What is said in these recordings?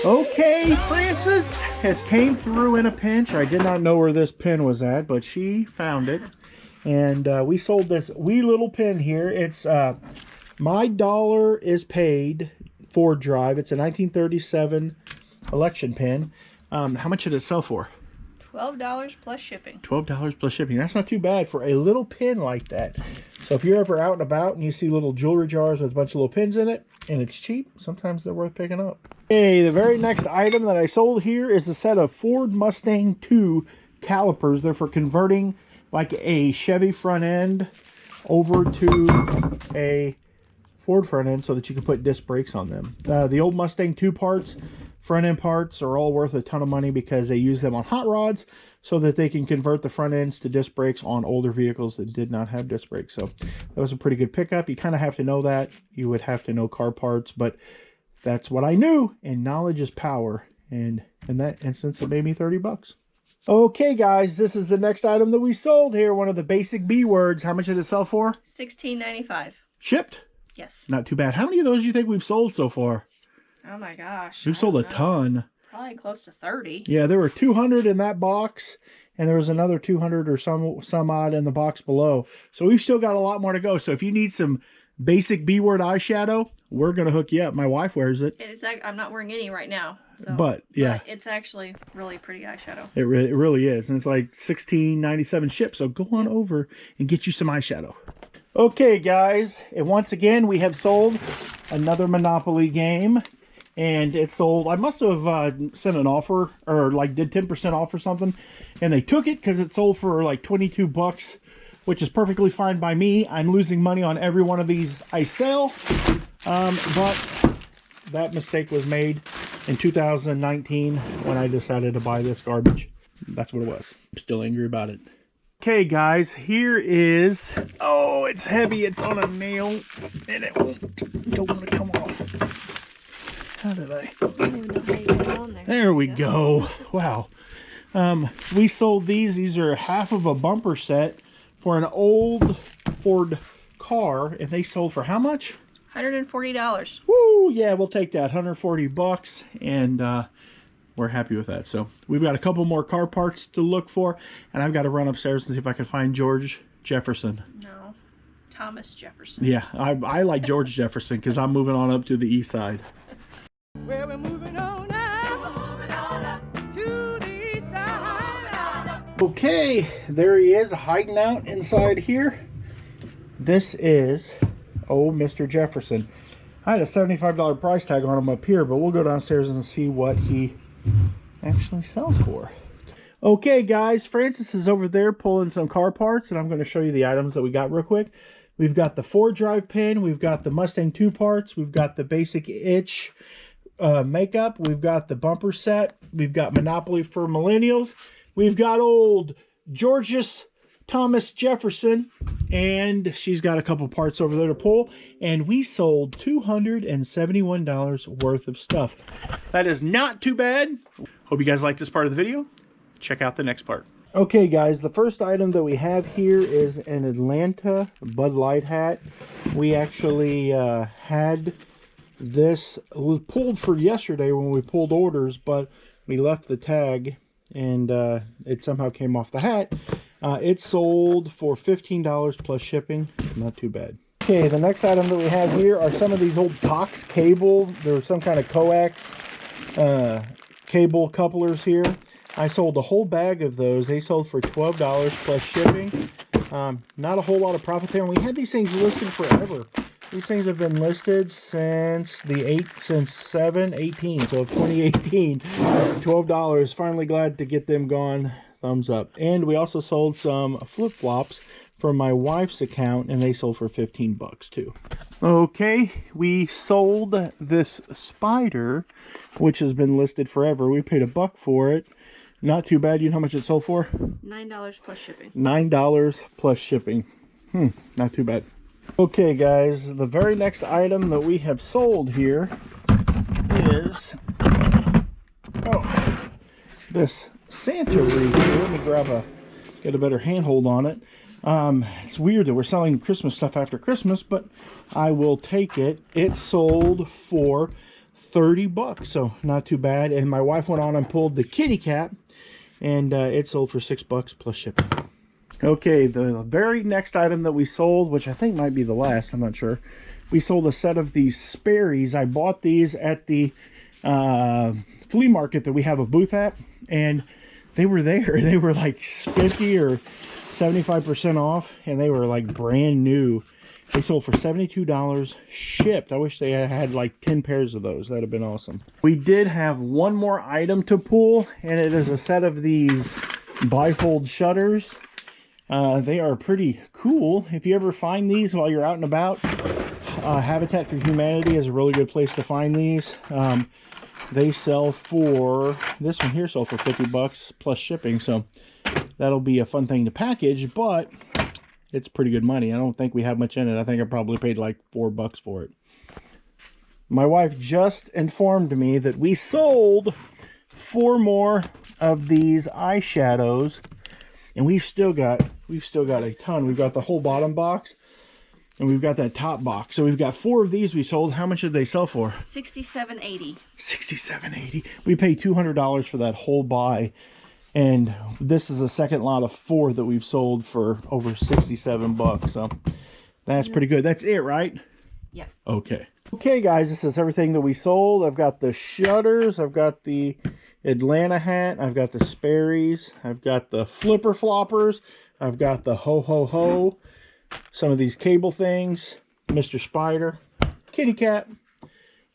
Okay, Frances has came through in a pinch. I did not know where this pin was at, but she found it. And we sold this wee little pin here. It's My Dollar is Paid Ford Drive. It's a 1937 election pin. How much did it sell for? $12 plus shipping. $12 plus shipping. That's not too bad for a little pin like that. So if you're ever out and about and you see little jewelry jars with a bunch of little pins in it, and it's cheap, sometimes they're worth picking up. Okay, the very next item that I sold here is a set of Ford Mustang 2 calipers. They're for converting like a Chevy front end over to a Ford front end so that you can put disc brakes on them. The old Mustang 2 parts, front end parts, are all worth a ton of money because they use them on hot rods so that they can convert the front ends to disc brakes on older vehicles that did not have disc brakes. So that was a pretty good pickup. You kind of have to know that. You would have to know car parts, but that's what I knew, and knowledge is power. And in that instance, it made me 30 bucks. Okay, guys, this is the next item that we sold here. One of the basic B words. How much did it sell for? $16.95. Shipped? Yes. Not too bad. How many of those do you think we've sold so far? Oh my gosh. We've sold a ton. Probably close to 30. Yeah, there were 200 in that box, and there was another 200 or some odd in the box below. So we've still got a lot more to go. So if you need some basic B-word eyeshadow, we're going to hook you up. My wife wears it. I'm not wearing any right now. So, but, yeah. But it's actually really pretty eyeshadow. It really is. And it's like $16.97 shipped. So go on over and get you some eyeshadow. Okay, guys. And once again, we have sold another Monopoly game. And it sold, I must have sent an offer, or like did 10% off or something. And they took it because it sold for like 22 bucks, which is perfectly fine by me. I'm losing money on every one of these I sell. But that mistake was made in 2019 when I decided to buy this garbage. That's what it was. I'm still angry about it. Okay, guys, here is, oh, it's heavy. It's on a nail, and it don't want to come off. How did I? There we go. Wow. We sold these. These are half of a bumper set for an old Ford car, and they sold for how much? $140. Woo! Yeah, we'll take that. 140 bucks, and we're happy with that. So we've got a couple more car parts to look for, and I've got to run upstairs and see if I can find George Jefferson. No, Thomas Jefferson. Yeah, I like George Jefferson because I'm moving on up to the east side. Well, we're moving on up to the east side. Okay, there he is hiding out inside here. This is old Mr. Jefferson. I had a $75 price tag on him up here, but we'll go downstairs and see what he actually sells for. Okay, guys, Francis is over there pulling some car parts, and I'm going to show you the items that we got real quick. We've got the Ford drive pin, we've got the Mustang 2 parts, we've got the basic itch makeup, we've got the bumper set, we've got Monopoly for Millennials, we've got old Georges Thomas Jefferson, and she's got a couple parts over there to pull, and we sold $271 worth of stuff. That is not too bad. Hope you guys like this part of the video. Check out the next part. Okay, guys, the first item that we have here is an Atlanta Bud Light hat. We actually had this pulled for yesterday when we pulled orders, but we left the tag and it somehow came off the hat. It sold for $15 plus shipping. Not too bad. Okay, the next item that we have here are some of these old Cox cable. There's some kind of coax cable couplers here. I sold a whole bag of those. They sold for $12 plus shipping. Not a whole lot of profit there. And we had these things listed forever. These things have been listed since 7/18, so 2018. $12. Finally glad to get them gone. Thumbs up. And we also sold some flip-flops from my wife's account, and they sold for 15 bucks too. Okay, we sold this spider, which has been listed forever. We paid $1 for it. Not too bad. You know how much it sold for? $9 plus shipping. $9 plus shipping. Not too bad. Okay, guys, the very next item that we have sold here is this Santa wreath. Let me get a better handhold on it. It's weird that we're selling Christmas stuff after Christmas, but I will take it. It sold for 30 bucks, so not too bad. And my wife went on and pulled the kitty cat, and it sold for $6 plus shipping. Okay, the very next item that we sold, which I think might be the last, I'm not sure. We sold a set of these Sperry's. I bought these at the flea market that we have a booth at, and they were there. They were like 50 or 75% off, and they were like brand new. They sold for $72 shipped. I wish they had like 10 pairs of those. That'd have been awesome. We did have one more item to pull, and it is a set of these Bifold Shutters. They are pretty cool. If you ever find these while you're out and about, Habitat for Humanity is a really good place to find these. They sell for, this one here sold for 50 bucks plus shipping, so that'll be a fun thing to package, but it's pretty good money. I don't think we have much in it. I think I probably paid like $4 for it. My wife just informed me that we sold 4 more of these eyeshadows, and we've still got a ton. We've got the whole bottom box, and we've got that top box. So we've got 4 of these we sold. How much did they sell for? $67.80. $67.80. We paid $200 for that whole buy, and this is the second lot of 4 that we've sold for over 67 bucks. So that's pretty good. That's it, right? Yeah. Okay. Okay, guys, this is everything that we sold. I've got the shutters. I've got the Atlanta hat. I've got the Sperry's. I've got the flipper floppers. I've got the ho ho ho. Some of these cable things. Mr. Spider. Kitty cat.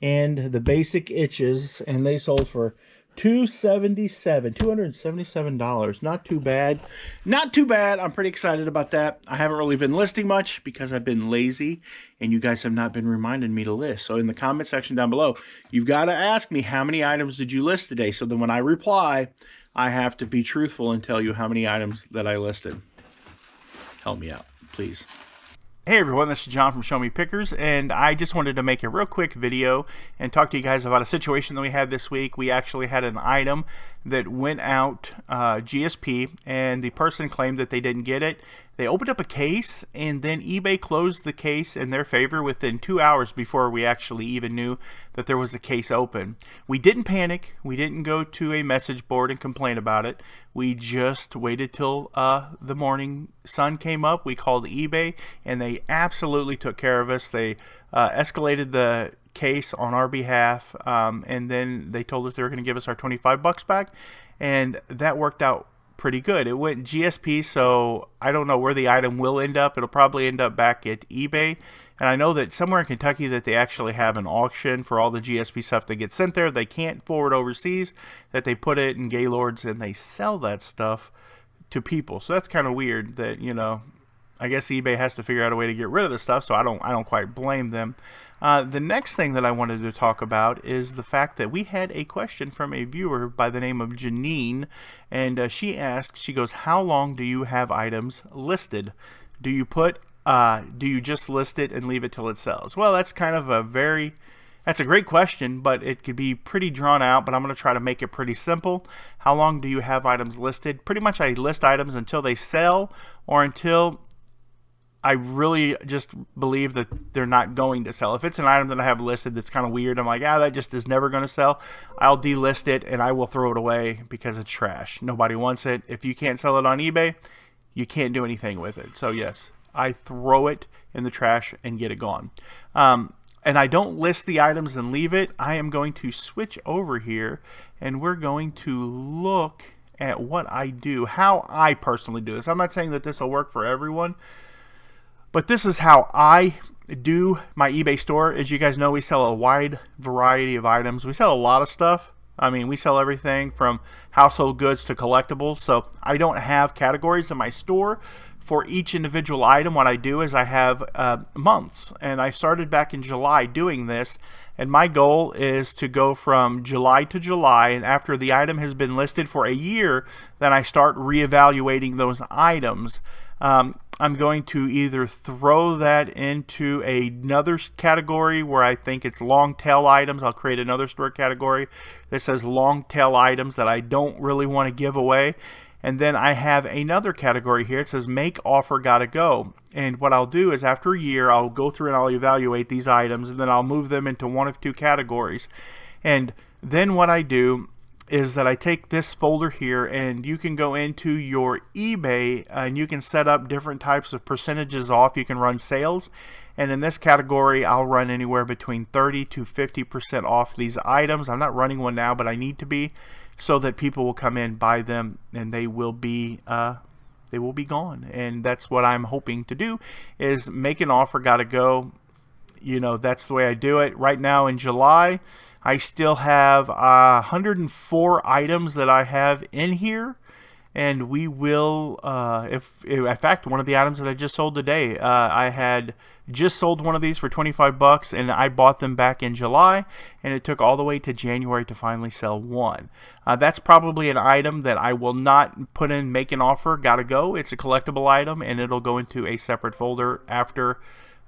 And the basic itches. And they sold for $277. Not too bad. Not too bad. I'm pretty excited about that. I haven't really been listing much because I've been lazy and you guys have not been reminding me to list. So in the comment section down below, you've got to ask me how many items did you list today, so then when I reply, I have to be truthful and tell you how many items that I listed. Help me out, please. Hey everyone, this is John from Show Me Pickers, and I just wanted to make a real quick video and talk to you guys about a situation that we had this week. We actually had an item that went out GSP, and the person claimed that they didn't get it. They opened up a case, and then eBay closed the case in their favor within 2 hours before we actually even knew that there was a case open. We didn't panic. We didn't go to a message board and complain about it. We just waited till the morning sun came up. We called eBay, and they absolutely took care of us. They escalated the case on our behalf, and then they told us they were going to give us our 25 bucks back, and that worked out pretty good. It went GSP, so I don't know where the item will end up. It'll probably end up back at eBay, and I know that somewhere in Kentucky that they actually have an auction for all the GSP stuff that gets sent there. They can't forward overseas, that they put it in Gaylords and they sell that stuff to people. So that's kind of weird that, you know, I guess eBay has to figure out a way to get rid of the stuff, so I don't quite blame them. The next thing that I wanted to talk about is the fact that we had a question from a viewer by the name of Janine, and she asked, she goes, how long do you have items listed? Do you just list it and leave it till it sells? Well, that's kind of that's a great question, but it could be pretty drawn out, but I'm going to try to make it pretty simple. How long do you have items listed? Pretty much I list items until they sell or until I really just believe that they're not going to sell. If it's an item that I have listed that's kind of weird, I'm like, that just is never going to sell, I'll delist it and I will throw it away because it's trash. Nobody wants it. If you can't sell it on eBay, you can't do anything with it. So yes, I throw it in the trash and get it gone. And I don't list the items and leave it. I am going to switch over here and we're going to look at what I do, how I personally do this. I'm not saying that this will work for everyone, but this is how I do my eBay store. As you guys know, we sell a wide variety of items. We sell a lot of stuff. I mean, we sell everything from household goods to collectibles. So I don't have categories in my store for each individual item. What I do is I have months. And I started back in July doing this. And my goal is to go from July to July. And after the item has been listed for a year, then I start reevaluating those items. I'm going to either throw that into another category where I think it's long tail items. I'll create another store category that says long tail items that I don't really want to give away. And then I have another category here. It says make offer gotta go. And what I'll do is after a year, I'll go through and I'll evaluate these items and then I'll move them into one of two categories. And then what I do is that I take this folder here, and you can go into your eBay and you can set up different types of percentages off. You can run sales, and in this category I'll run anywhere between 30 to 50% off these items. I'm not running one now, but I need to be, so that people will come in, buy them, and they will be gone. And that's what I'm hoping to do, is make an offer, gotta go. You know, that's the way I do it. Right now in July, I still have 104 items that I have in here, and we will, in fact, one of the items that I just sold today, I had just sold one of these for 25 bucks, and I bought them back in July, and it took all the way to January to finally sell one. That's probably an item that I will not put in make an offer, gotta go. It's a collectible item, and it'll go into a separate folder after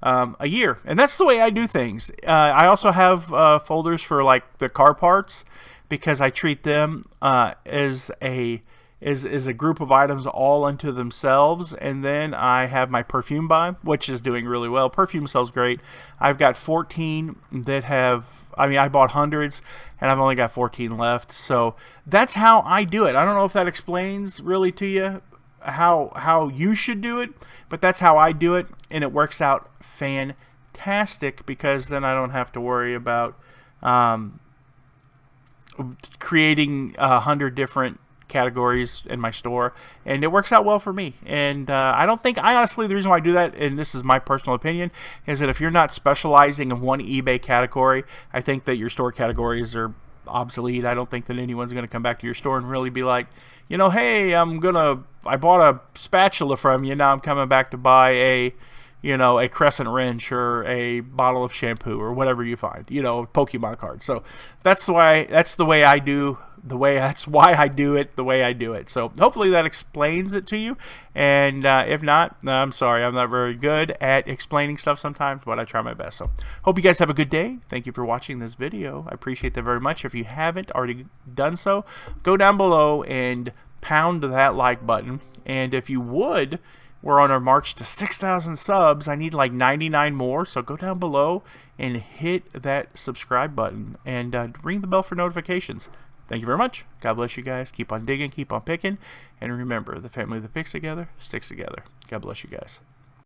a year. And that's the way I do things. I also have folders for like the car parts, because I treat them as a group of items all unto themselves. And then I have my perfume buy, which is doing really well. Perfume sells great. I've got 14 that have, I mean, I bought hundreds and I've only got 14 left. So that's how I do it. I don't know if that explains really to you how you should do it, but that's how I do it, and it works out fantastic, because then I don't have to worry about creating 100 different categories in my store, and it works out well for me. And I honestly, the reason why I do that, and this is my personal opinion, is that if you're not specializing in one eBay category, I think that your store categories are obsolete. I don't think that anyone's going to come back to your store and really be like, you know, hey, I bought a spatula from you, now I'm coming back to buy a crescent wrench or a bottle of shampoo or whatever you find, Pokemon cards. So that's why I do it the way I do it. So hopefully that explains it to you. And if not, I'm sorry, I'm not very good at explaining stuff sometimes, but I try my best. So hope you guys have a good day. Thank you for watching this video. I appreciate that very much. If you haven't already done so, go down below and pound that like button. And if you would, we're on our march to 6,000 subs. I need like 99 more, so go down below and hit that subscribe button and ring the bell for notifications. Thank you very much. God bless you guys. Keep on digging, keep on picking, and remember, the family that picks together sticks together. God bless you guys.